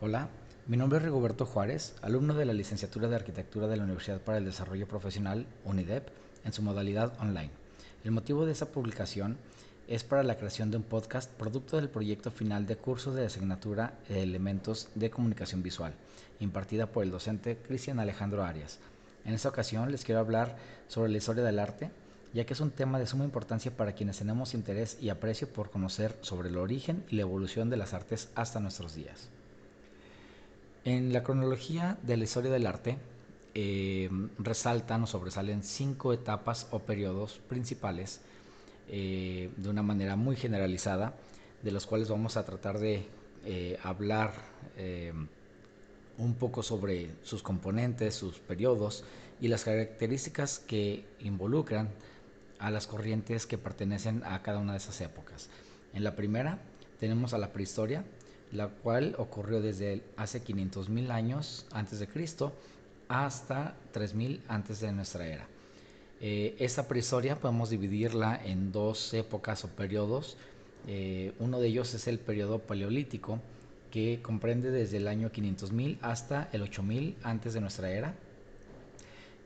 Hola, mi nombre es Rigoberto Juárez, alumno de la Licenciatura de Arquitectura de la Universidad para el Desarrollo Profesional, UNIDEP, en su modalidad online. El motivo de esta publicación es para la creación de un podcast producto del proyecto final de curso de asignatura de Elementos de Comunicación Visual, impartida por el docente Cristian Alejandro Arias. En esta ocasión les quiero hablar sobre la historia del arte, ya que es un tema de suma importancia para quienes tenemos interés y aprecio por conocer sobre el origen y la evolución de las artes hasta nuestros días. En la cronología de la historia del arte, resaltan o sobresalen 5 etapas o periodos principales de una manera muy generalizada, de los cuales vamos a tratar de hablar un poco sobre sus componentes, sus periodos y las características que involucran a las corrientes que pertenecen a cada una de esas épocas. En la primera tenemos a la prehistoria, la cual ocurrió desde hace 500.000 años antes de Cristo hasta 3000 antes de nuestra era. Esta prehistoria podemos dividirla en dos épocas o periodos. Uno de ellos es el periodo paleolítico, que comprende desde el año 500.000 hasta el 8000 antes de nuestra era.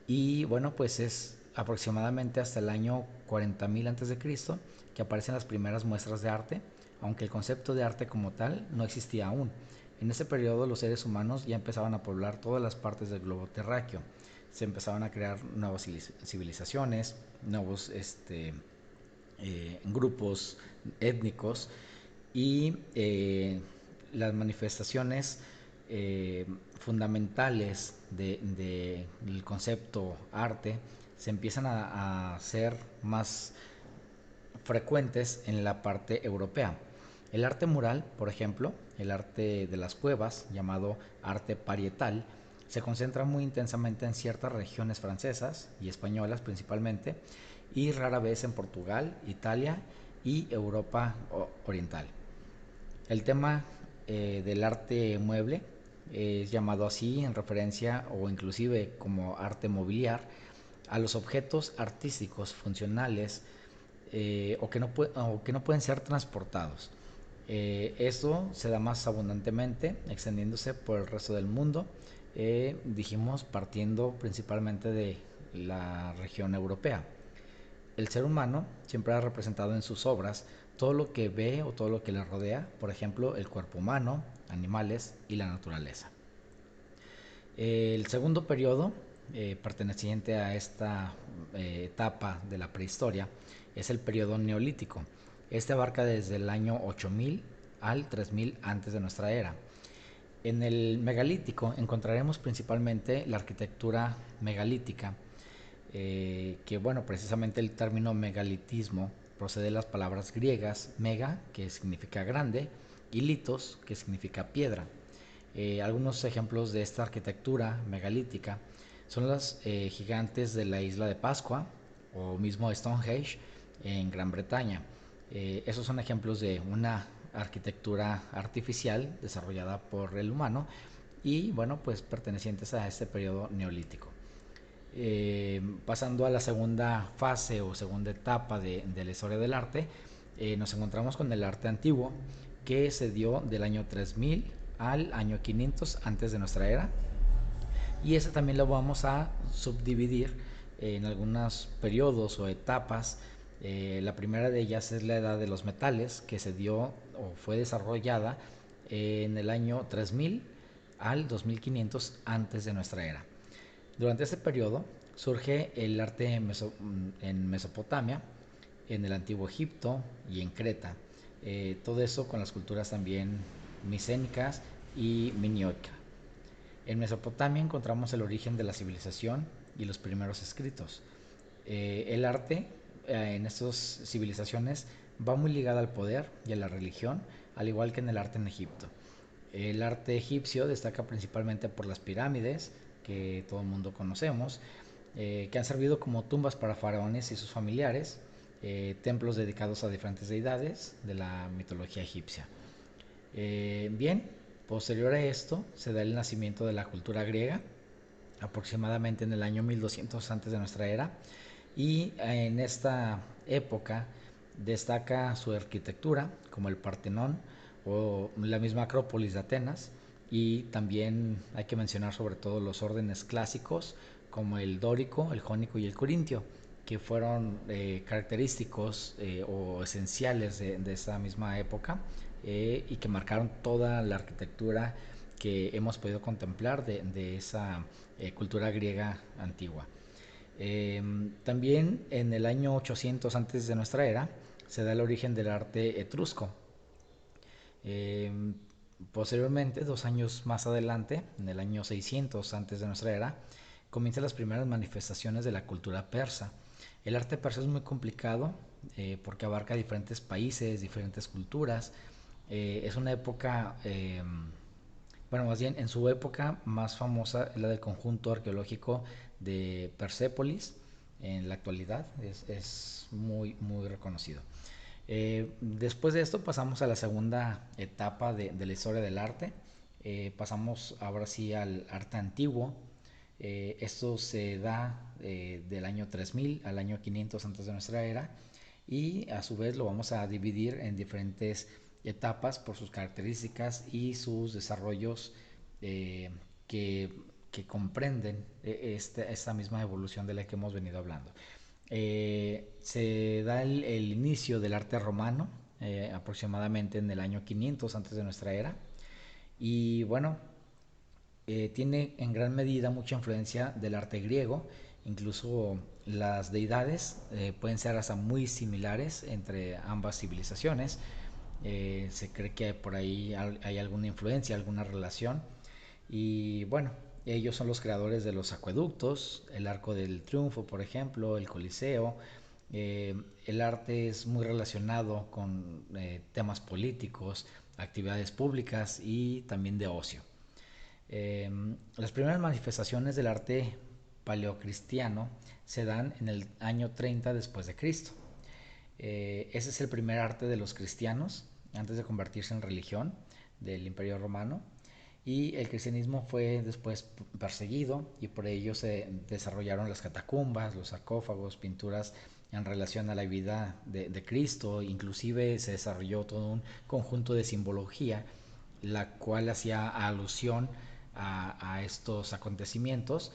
Y bueno, pues es aproximadamente hasta el año 40.000 antes de Cristo que aparecen las primeras muestras de arte, aunque el concepto de arte como tal no existía aún. En ese periodo los seres humanos ya empezaban a poblar todas las partes del globo terráqueo. Se empezaban a crear nuevas civilizaciones, nuevos grupos étnicos y las manifestaciones fundamentales del concepto arte se empiezan a hacer más frecuentes en la parte europea. El arte mural, por ejemplo, el arte de las cuevas, llamado arte parietal, se concentra muy intensamente en ciertas regiones francesas y españolas principalmente, y rara vez en Portugal, Italia y Europa oriental. El tema del arte mueble es llamado así en referencia o inclusive como arte mobiliar a los objetos artísticos funcionales o que no pueden ser transportados. Esto se da más abundantemente, extendiéndose por el resto del mundo, dijimos partiendo principalmente de la región europea. El ser humano siempre ha representado en sus obras todo lo que ve o todo lo que le rodea, por ejemplo, el cuerpo humano, animales y la naturaleza. El segundo periodo, perteneciente a esta etapa de la prehistoria, es el periodo neolítico. Este abarca desde el año 8000 al 3000 antes de nuestra era. En el megalítico encontraremos principalmente la arquitectura megalítica, que bueno, precisamente el término megalitismo procede de las palabras griegas mega, que significa grande, y litos, que significa piedra. Algunos ejemplos de esta arquitectura megalítica son los gigantes de la isla de Pascua o mismo Stonehenge en Gran Bretaña. Esos son ejemplos de una arquitectura artificial desarrollada por el humano y bueno, pues pertenecientes a este periodo neolítico. Pasando a la segunda fase o segunda etapa de la historia del arte, nos encontramos con el arte antiguo, que se dio del año 3000 al año 500 antes de nuestra era, y ese también lo vamos a subdividir en algunos periodos o etapas. La primera de ellas es la edad de los metales, que se dio o fue desarrollada en el año 3000 al 2500 antes de nuestra era. Durante este periodo surge el arte en Mesopotamia, en el antiguo Egipto y en Creta. Todo eso con las culturas también micénicas y minoicas. En Mesopotamia encontramos el origen de la civilización y los primeros escritos. El arte en estas civilizaciones va muy ligado al poder y a la religión, al igual que en el arte en Egipto. El arte egipcio destaca principalmente por las pirámides, que todo el mundo conocemos, que han servido como tumbas para faraones y sus familiares, templos dedicados a diferentes deidades de la mitología egipcia. Bien, posterior a esto se da el nacimiento de la cultura griega, aproximadamente en el año 1200 antes de nuestra era, y en esta época destaca su arquitectura como el Partenón o la misma Acrópolis de Atenas, y también hay que mencionar sobre todo los órdenes clásicos como el dórico, el jónico y el corintio, que fueron característicos o esenciales de esa misma época y que marcaron toda la arquitectura que hemos podido contemplar de esa cultura griega antigua. También en el año 800 antes de nuestra era se da el origen del arte etrusco. Eh, Posteriormente, 2 años más adelante, en el año 600 antes de nuestra era, comienzan las primeras manifestaciones de la cultura persa. El arte persa es muy complicado porque abarca diferentes países, diferentes culturas. Es una época, bueno, más bien en su época más famosa es la del conjunto arqueológico de Persépolis. En la actualidad es muy, muy reconocido. Después de esto pasamos a la segunda etapa de la historia del arte. Pasamos ahora sí al arte antiguo. Esto se da del año 3000 al año 500 antes de nuestra era y a su vez lo vamos a dividir en diferentes etapas por sus características y sus desarrollos eh, que, que comprenden esta misma evolución de la que hemos venido hablando. Se da el inicio del arte romano, aproximadamente en el año 500 antes de nuestra era. Y bueno, tiene en gran medida mucha influencia del arte griego. Incluso las deidades pueden ser hasta muy similares entre ambas civilizaciones. Se cree que por ahí hay alguna influencia, alguna relación. Y bueno, ellos son los creadores de los acueductos, el Arco del Triunfo, por ejemplo, el Coliseo. El arte es muy relacionado con temas políticos, actividades públicas y también de ocio. Las primeras manifestaciones del arte paleocristiano se dan en el año 30 después de Cristo. Ese es el primer arte de los cristianos antes de convertirse en religión del Imperio Romano y el cristianismo fue después perseguido y por ello se desarrollaron las catacumbas, los sarcófagos, pinturas en relación a la vida de Cristo, inclusive se desarrolló todo un conjunto de simbología la cual hacía alusión a estos acontecimientos,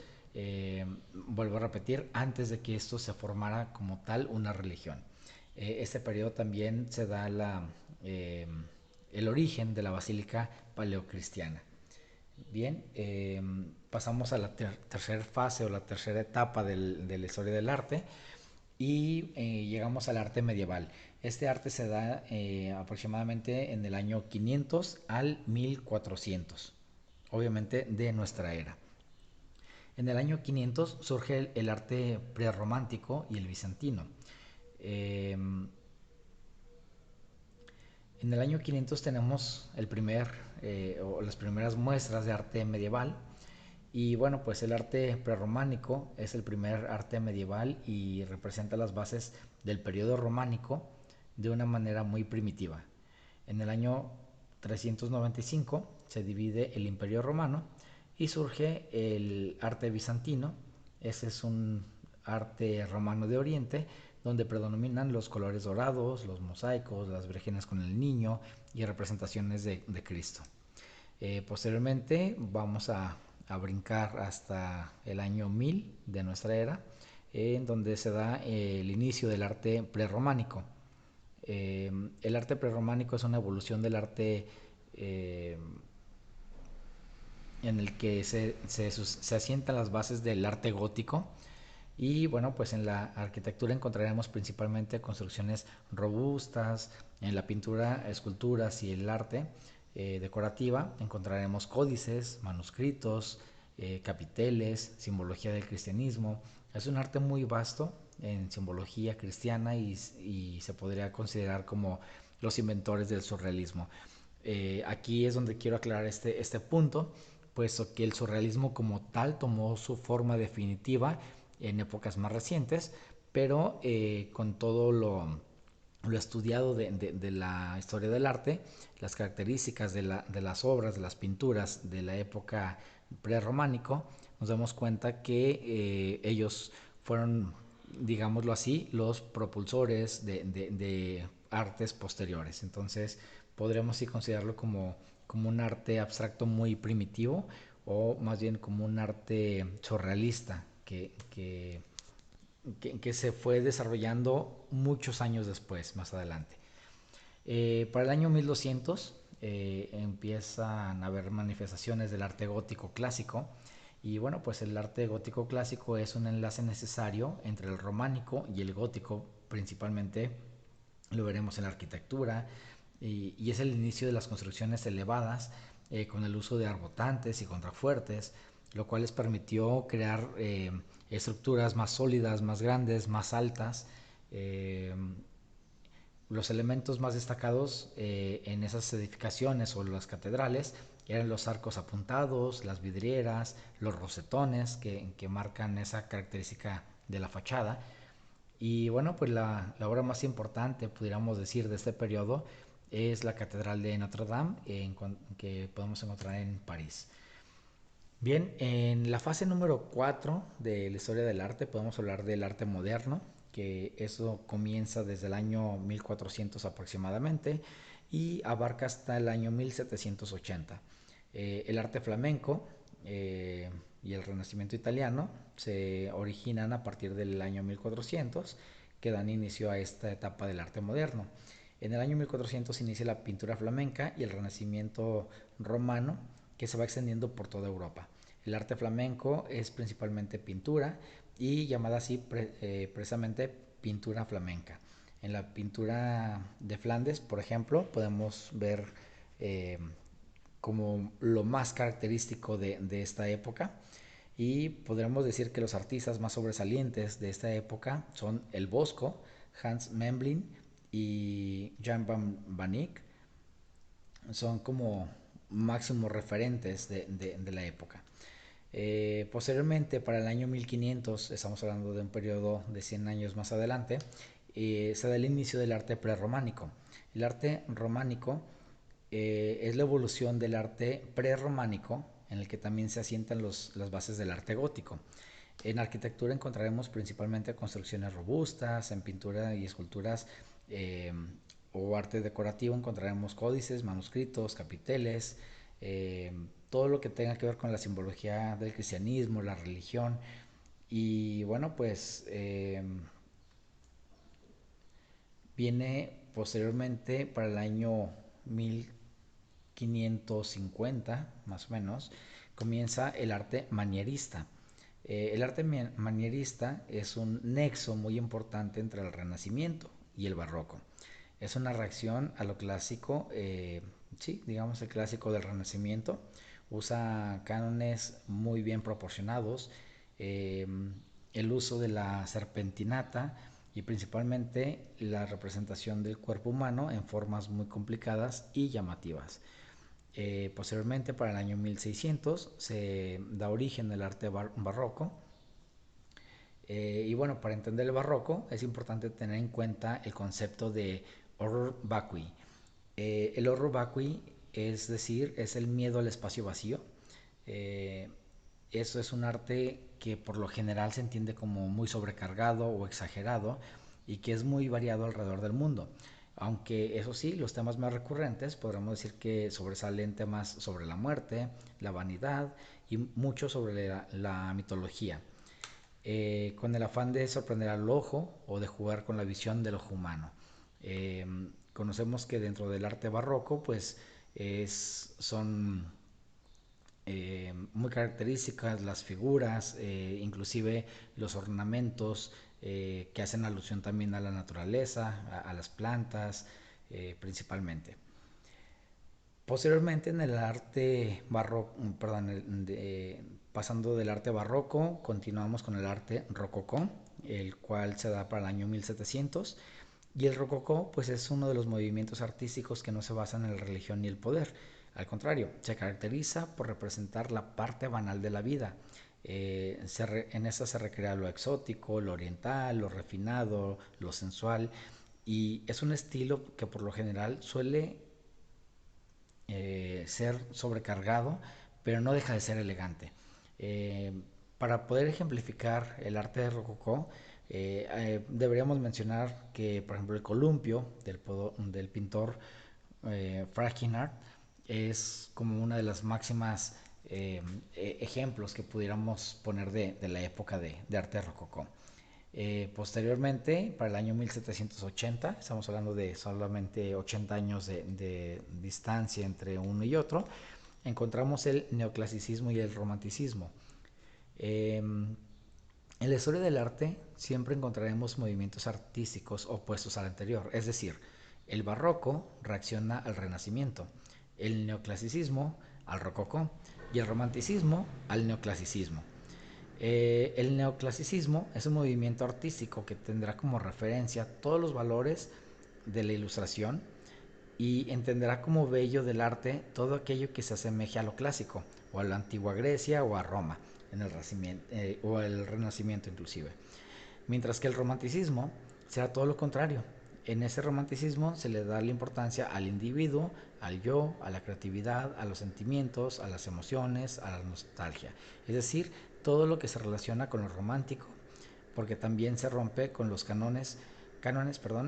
vuelvo a repetir, antes de que esto se formara como tal una religión. Este periodo también se da eh, el origen de la basílica paleocristiana. Bien, pasamos a la tercera fase o la tercera etapa de la historia del arte y llegamos al arte medieval. Este arte se da aproximadamente en el año 500 al 1400, obviamente de nuestra era. En el año 500 surge el arte prerromántico y el bizantino. Eh, en el año 500 tenemos o las primeras muestras de arte medieval. Y bueno, pues el arte prerrománico es el primer arte medieval y representa las bases del periodo románico de una manera muy primitiva. En el año 395 se divide el Imperio Romano y surge el arte bizantino. Ese es un arte romano de Oriente donde predominan los colores dorados, los mosaicos, las vírgenes con el niño y representaciones de Cristo. Posteriormente vamos a brincar hasta el año 1000 de nuestra era, en donde se da el inicio del arte prerrománico. El arte prerrománico es una evolución del arte eh, en el que se asientan las bases del arte gótico. Y bueno, pues en la arquitectura encontraremos principalmente construcciones robustas, en la pintura, esculturas y el arte decorativa encontraremos códices, manuscritos, capiteles, simbología del cristianismo. Es un arte muy vasto en simbología cristiana y se podría considerar como los inventores del surrealismo. Aquí es donde quiero aclarar este punto, puesto que el surrealismo como tal tomó su forma definitiva en épocas más recientes, pero con todo lo estudiado de la historia del arte, las características de las obras, de las pinturas de la época prerrománico, nos damos cuenta que ellos fueron, digámoslo así, los propulsores de artes posteriores. Entonces, podríamos sí considerarlo como como un arte abstracto muy primitivo o más bien como un arte surrealista que se fue desarrollando muchos años después, más adelante. Para el año 1200 empiezan a haber manifestaciones del arte gótico clásico y bueno, pues el arte gótico clásico es un enlace necesario entre el románico y el gótico, principalmente lo veremos en la arquitectura y es el inicio de las construcciones elevadas con el uso de arbotantes y contrafuertes, lo cual les permitió crear estructuras más sólidas, más grandes, más altas. Eh, los elementos más destacados en esas edificaciones o las catedrales eran los arcos apuntados, las vidrieras, los rosetones que marcan esa característica de la fachada. Y bueno, pues la obra más importante, pudiéramos decir, de este periodo es la Catedral de Notre Dame, que podemos encontrar en París. Bien, en la fase número 4 de la historia del arte podemos hablar del arte moderno, que eso comienza desde el año 1400 aproximadamente y abarca hasta el año 1780. El arte flamenco y el renacimiento italiano se originan a partir del año 1400, que dan inicio a esta etapa del arte moderno. En el año 1400 inicia la pintura flamenca y el renacimiento romano, que se va extendiendo por toda Europa. El arte flamenco es principalmente pintura y llamada así precisamente pintura flamenca. En la pintura de Flandes, por ejemplo, podemos ver eh, como lo más característico de esta época y podremos decir que los artistas más sobresalientes de esta época son el Bosco, Hans Memling y Jan van Eyck. Son como máximos referentes de la época. Posteriormente, para el año 1500, estamos hablando de un periodo de 100 años más adelante, se da el inicio del arte prerrománico. El arte románico es la evolución del arte prerrománico, en el que también se asientan las bases del arte gótico. En arquitectura encontraremos principalmente construcciones robustas, en pintura y esculturas eh, o arte decorativo encontraremos códices, manuscritos, capiteles, eh, todo lo que tenga que ver con la simbología del cristianismo, la religión. Y bueno, pues viene posteriormente para el año 1550, más o menos, comienza el arte manierista. El arte manierista es un nexo muy importante entre el Renacimiento y el Barroco. Es una reacción a lo clásico, sí, digamos el clásico del Renacimiento. Usa cánones muy bien proporcionados, eh, el uso de la serpentinata y principalmente la representación del cuerpo humano en formas muy complicadas y llamativas. Posteriormente, para el año 1600, se da origen al arte barroco. Y bueno, para entender el barroco es importante tener en cuenta el concepto de horror vacui. El horror vacui, es decir, es el miedo al espacio vacío. Eh, Eso es un arte que por lo general se entiende como muy sobrecargado o exagerado y que es muy variado alrededor del mundo. Aunque eso sí, los temas más recurrentes podríamos decir que sobresalen temas sobre la muerte, la vanidad y mucho sobre la mitología, con el afán de sorprender al ojo o de jugar con la visión del ojo humano. Eh, Conocemos que dentro del arte barroco pues son muy características las figuras, inclusive los ornamentos que hacen alusión también a la naturaleza, a las plantas principalmente. Posteriormente en el arte barroco, perdón, pasando del arte barroco, continuamos con el arte rococó, el cual se da para el año 1700. Y el rococó, pues es uno de los movimientos artísticos que no se basan en la religión ni el poder. Al contrario, se caracteriza por representar la parte banal de la vida. En esta se recrea lo exótico, lo oriental, lo refinado, lo sensual. Y es un estilo que por lo general suele ser sobrecargado, pero no deja de ser elegante. Eh, para poder ejemplificar el arte de rococó, deberíamos mencionar que, por ejemplo, el columpio del pintor Fragonard es como una de las máximas ejemplos que pudiéramos poner de la época de arte rococó. Posteriormente, para el año 1780, estamos hablando de solamente 80 años de distancia entre uno y otro, encontramos el neoclasicismo y el romanticismo. En la historia del arte siempre encontraremos movimientos artísticos opuestos al anterior, es decir, el barroco reacciona al renacimiento, el neoclasicismo al rococó y el romanticismo al neoclasicismo. El neoclasicismo es un movimiento artístico que tendrá como referencia todos los valores de la ilustración y entenderá como bello del arte todo aquello que se asemeje a lo clásico, o a la antigua Grecia o a Roma, en el o el Renacimiento inclusive. Mientras que el romanticismo será todo lo contrario. En ese romanticismo se le da la importancia al individuo, al yo, a la creatividad, a los sentimientos, a las emociones, a la nostalgia. Es decir, todo lo que se relaciona con lo romántico, porque también se rompe con los cánones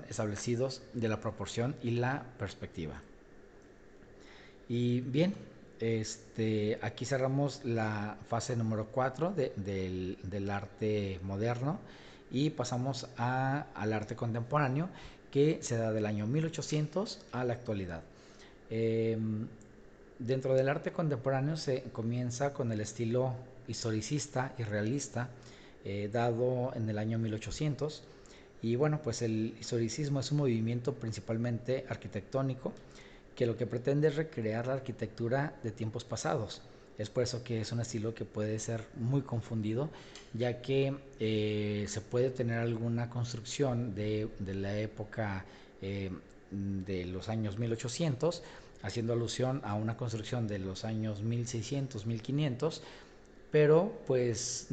establecidos de la proporción y la perspectiva. Y bien, aquí cerramos la fase número 4 del arte moderno y pasamos al arte contemporáneo que se da del año 1800 a la actualidad. Eh, Dentro del arte contemporáneo se comienza con el estilo historicista y realista, dado en el año 1800. Y bueno, pues el historicismo es un movimiento principalmente arquitectónico que lo que pretende es recrear la arquitectura de tiempos pasados. Es por eso que es un estilo que puede ser muy confundido, ya que se puede tener alguna construcción de la época de los años 1800, haciendo alusión a una construcción de los años 1600, 1500, pero pues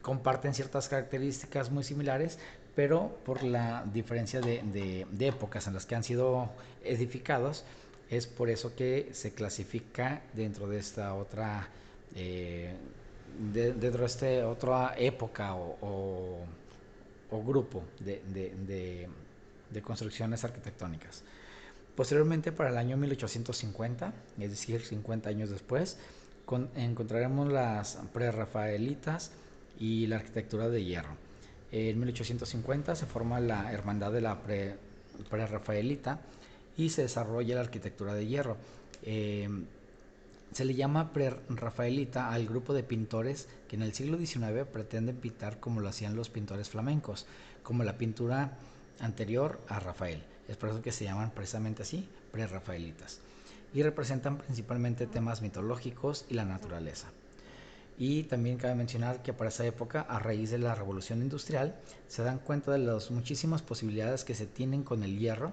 comparten ciertas características muy similares, pero por la diferencia de épocas en las que han sido edificados, es por eso que se clasifica dentro de esta otra, dentro de esta otra época o grupo de construcciones arquitectónicas. Posteriormente, para el año 1850, es decir, 50 años después, encontraremos las prerrafaelitas y la arquitectura de hierro. En 1850 se forma la Hermandad de la Prerrafaelita y se desarrolla la arquitectura de hierro. Eh, Se le llama prerrafaelita al grupo de pintores que en el siglo XIX pretenden pintar como lo hacían los pintores flamencos, como la pintura anterior a Rafael. Es por eso que se llaman precisamente así, prerrafaelitas. Y representan principalmente temas mitológicos y la naturaleza. Y también cabe mencionar que para esa época, a raíz de la revolución industrial, se dan cuenta de las muchísimas posibilidades que se tienen con el hierro,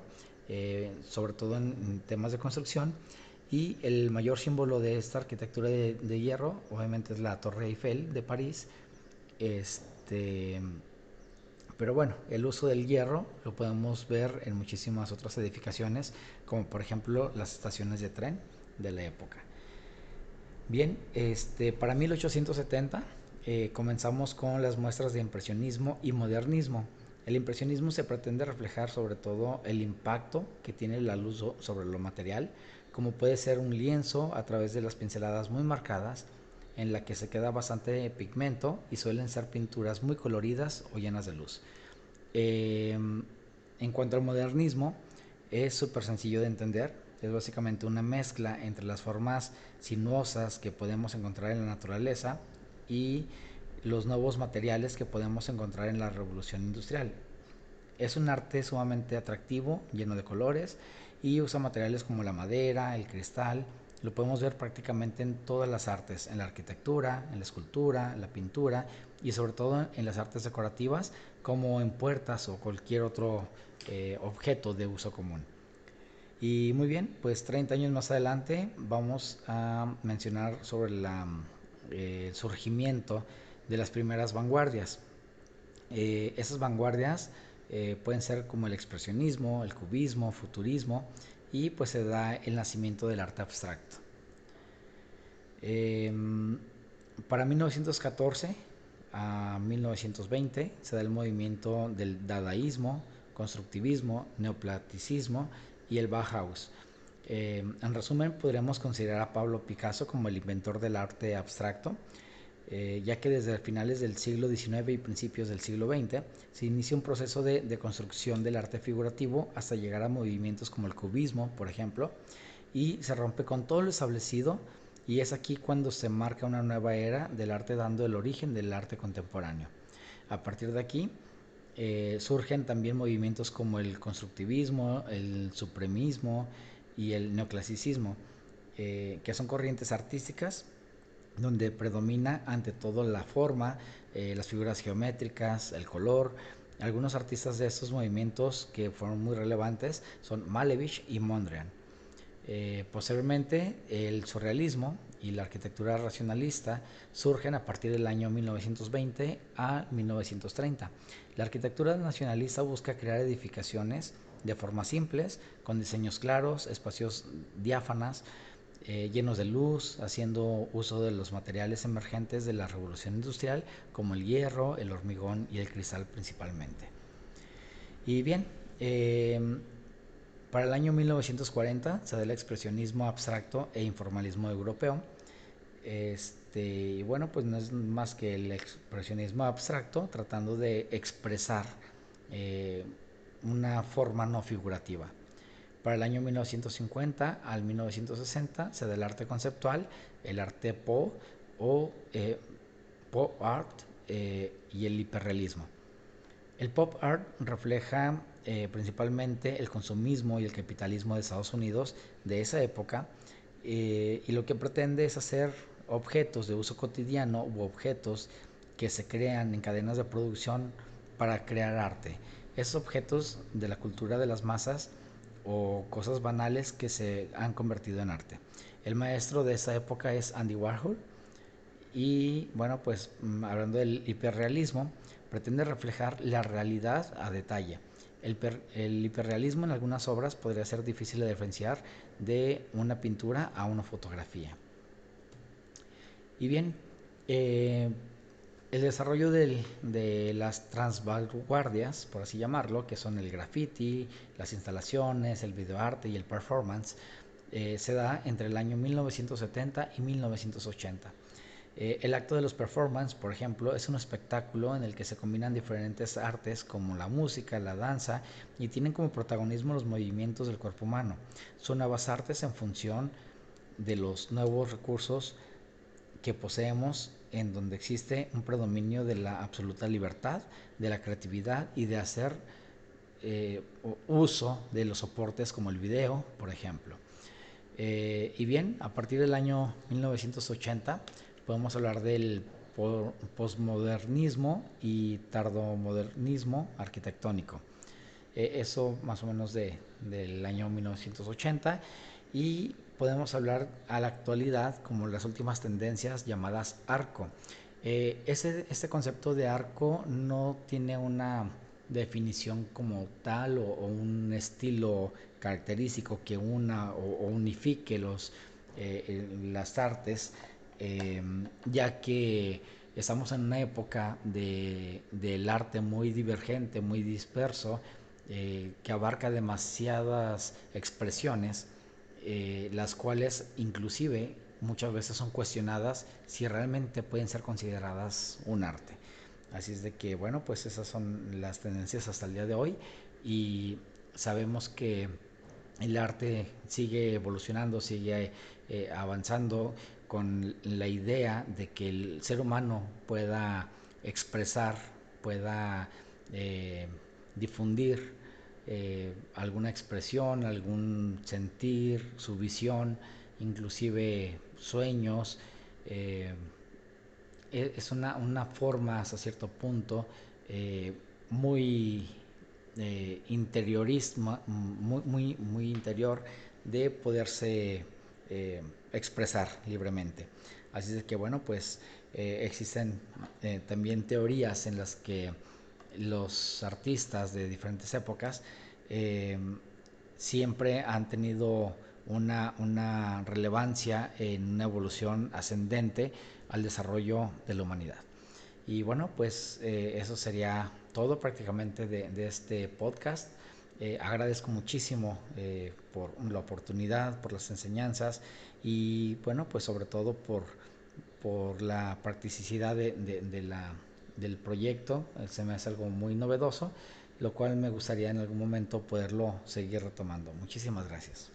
sobre todo en temas de construcción. Y el mayor símbolo de esta arquitectura de hierro, obviamente, es la Torre Eiffel de París. Este, pero bueno, el uso del hierro lo podemos ver en muchísimas otras edificaciones, como por ejemplo las estaciones de tren de la época. Bien, para 1870 comenzamos con las muestras de impresionismo y modernismo. El impresionismo se pretende reflejar sobre todo el impacto que tiene la luz sobre lo material, como puede ser un lienzo a través de las pinceladas muy marcadas, en la que se queda bastante pigmento y suelen ser pinturas muy coloridas o llenas de luz. Eh, en cuanto al modernismo, es súper sencillo de entender. Es básicamente una mezcla entre las formas sinuosas que podemos encontrar en la naturaleza y los nuevos materiales que podemos encontrar en la revolución industrial. Es un arte sumamente atractivo, lleno de colores y usa materiales como la madera, el cristal. Lo podemos ver prácticamente en todas las artes, en la arquitectura, en la escultura, en la pintura y sobre todo en las artes decorativas como en puertas o cualquier otro objeto de uso común. Y muy bien, pues 30 años más adelante vamos a mencionar sobre el surgimiento de las primeras vanguardias. Esas vanguardias pueden ser como el expresionismo, el cubismo, futurismo y pues se da el nacimiento del arte abstracto. Eh, para 1914 a 1920 se da el movimiento del dadaísmo, constructivismo, neoplaticismo y el Bauhaus. En resumen, podríamos considerar a Pablo Picasso como el inventor del arte abstracto, ya que desde finales del siglo XIX y principios del siglo XX se inicia un proceso de construcción del arte figurativo hasta llegar a movimientos como el cubismo, por ejemplo, y se rompe con todo lo establecido, y es aquí cuando se marca una nueva era del arte, dando el origen del arte contemporáneo. A partir de aquí surgen también movimientos como el constructivismo, el supremismo y el neoclasicismo, que son corrientes artísticas donde predomina ante todo la forma, las figuras geométricas, el color. Algunos artistas de estos movimientos que fueron muy relevantes son Malevich y Mondrian. Posteriormente, el surrealismo y la arquitectura racionalista surgen a partir del año 1920 a 1930. La arquitectura nacionalista busca crear edificaciones de formas simples, con diseños claros, espacios diáfanas, llenos de luz, haciendo uso de los materiales emergentes de la revolución industrial, como el hierro, el hormigón y el cristal principalmente. Y bien, para el año 1940 se da el expresionismo abstracto e informalismo europeo. Y bueno, pues no es más que el expresionismo abstracto tratando de expresar eh, una forma no figurativa. Para el año 1950 al 1960 se da el arte conceptual, el arte po o pop art y el hiperrealismo. El pop art refleja principalmente el consumismo y el capitalismo de Estados Unidos de esa época, y lo que pretende es hacer objetos de uso cotidiano u objetos que se crean en cadenas de producción para crear arte. Esos objetos de la cultura de las masas o cosas banales que se han convertido en arte. El maestro de esa época es Andy Warhol, y bueno, pues hablando del hiperrealismo, pretende reflejar la realidad a detalle. El hiperrealismo en algunas obras podría ser difícil de diferenciar de una pintura a una fotografía. Y bien, eh, el desarrollo de las transvanguardias, por así llamarlo, que son el graffiti, las instalaciones, el videoarte y el performance, se da entre el año 1970 y 1980. El acto de los performance, por ejemplo, es un espectáculo en el que se combinan diferentes artes como la música, la danza, y tienen como protagonismo los movimientos del cuerpo humano. Son nuevas artes en función de los nuevos recursos que poseemos, en donde existe un predominio de la absoluta libertad, de la creatividad y de hacer uso de los soportes como el video, por ejemplo. Y bien, a partir del año 1980 podemos hablar del posmodernismo y tardomodernismo arquitectónico. Eso más o menos del año 1980, y podemos hablar a la actualidad como las últimas tendencias llamadas arco. Este concepto de arco no tiene una definición como tal o un estilo característico que una o unifique las artes, ya que estamos en una época del arte muy divergente, muy disperso, que abarca demasiadas expresiones, las cuales inclusive muchas veces son cuestionadas si realmente pueden ser consideradas un arte. Así es de que, bueno, pues esas son las tendencias hasta el día de hoy, y sabemos que el arte sigue evolucionando, sigue avanzando con la idea de que el ser humano pueda expresar, pueda eh, difundir alguna expresión, algún sentir, su visión, inclusive sueños. eh, es una forma hasta cierto punto eh, muy interiorismo, muy interior, de poderse expresar libremente. Así es que bueno, pues existen también teorías en las que los artistas de diferentes épocas eh, siempre han tenido una relevancia en una evolución ascendente al desarrollo de la humanidad. Y bueno, pues eso sería todo prácticamente de este podcast. Agradezco muchísimo por la oportunidad, por las enseñanzas y bueno, pues sobre todo por la practicidad del proyecto. Se me hace algo muy novedoso, lo cual me gustaría en algún momento poderlo seguir retomando. Muchísimas gracias.